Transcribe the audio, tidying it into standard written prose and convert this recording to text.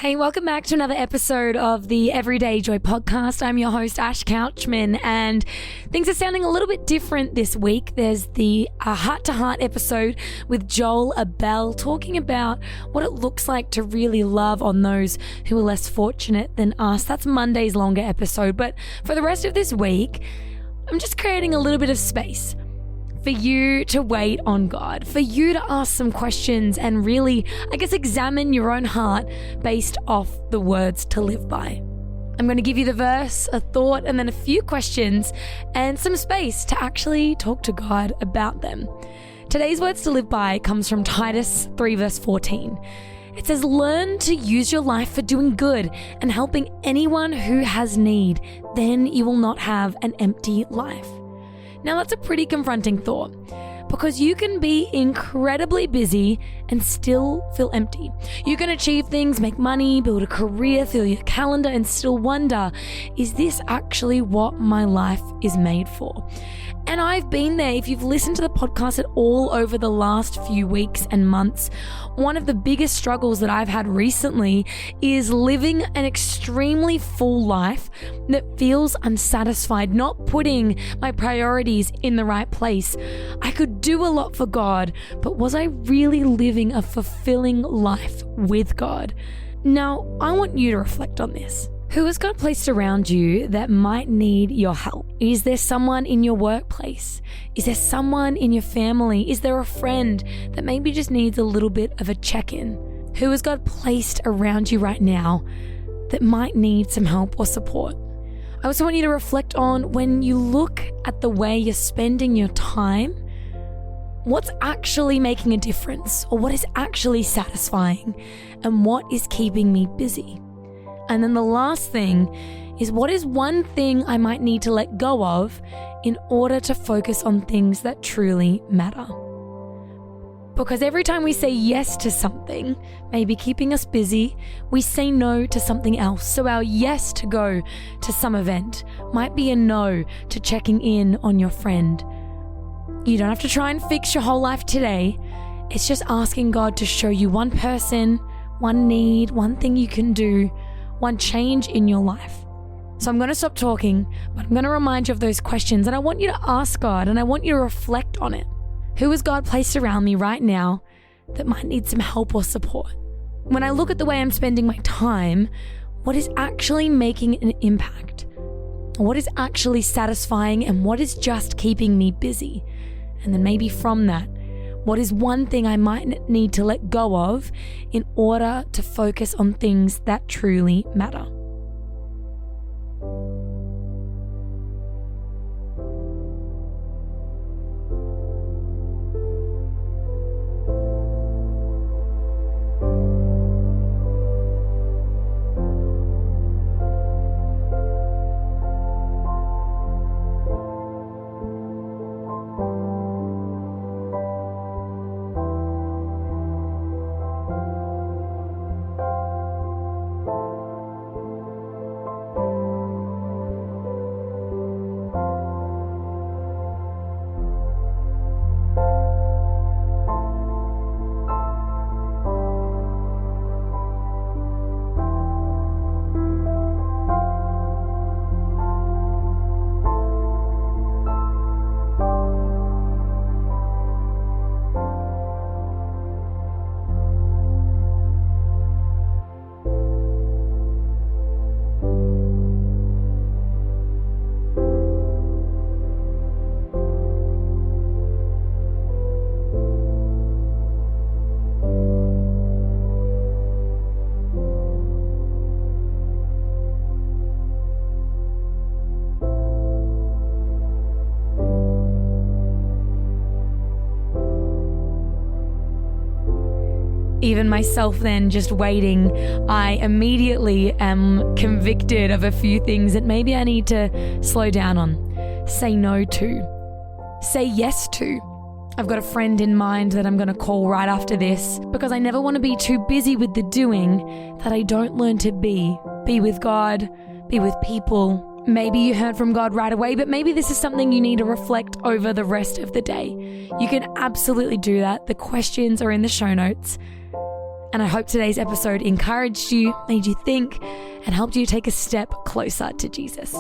Hey, welcome back to another episode of the Everyday Joy podcast. I'm your host, Ash Couchman, and things are sounding a little bit different this week. There's the heart-to-heart episode with Joel Abel talking about what it looks like to really love on those who are less fortunate than us. That's Monday's longer episode, but for the rest of this week, I'm just creating a little bit of space for you to wait on God, for you to ask some questions and really, examine your own heart based off the words to live by. I'm going to give you the verse, a thought, and then a few questions and some space to actually talk to God about them. Today's words to live by comes from Titus 3 verse 14. It says, learn to use your life for doing good and helping anyone who has need. Then you will not have an empty life. Now that's a pretty confronting thought because you can be incredibly busy and still feel empty. You can achieve things, make money, build a career, fill your calendar and still wonder, is this actually what my life is made for? And I've been there. If you've listened to the podcast at all over the last few weeks and months, one of the biggest struggles that I've had recently is living an extremely full life that feels unsatisfied, not putting my priorities in the right place. I could do a lot for God, but was I really living a fulfilling life with God? Now, I want you to reflect on this. Who has God placed around you that might need your help? Is there someone in your workplace? Is there someone in your family? Is there a friend that maybe just needs a little bit of a check-in? Who has God placed around you right now that might need some help or support? I also want you to reflect on when you look at the way you're spending your time, what's actually making a difference or what is actually satisfying and what is keeping me busy? And then the last thing is, what is one thing I might need to let go of in order to focus on things that truly matter? Because every time we say yes to something, maybe keeping us busy, we say no to something else. So our yes to go to some event might be a no to checking in on your friend. You don't have to try and fix your whole life today. It's just asking God to show you one person, one need, one thing you can do, one change in your life. So I'm going to stop talking, but I'm going to remind you of those questions and I want you to ask God and I want you to reflect on it. Who has God placed around me right now that might need some help or support? When I look at the way I'm spending my time, what is actually making an impact? What is actually satisfying and what is just keeping me busy? And then maybe from that, what is one thing I might need to let go of in order to focus on things that truly matter? Even myself then just waiting, I immediately am convicted of a few things that maybe I need to slow down on, say no to, say yes to. I've got a friend in mind that I'm going to call right after this because I never want to be too busy with the doing that I don't learn to be with God, be with people. Maybe you heard from God right away, but maybe this is something you need to reflect over the rest of the day. You can absolutely do that. The questions are in the show notes. And I hope today's episode encouraged you, made you think, and helped you take a step closer to Jesus.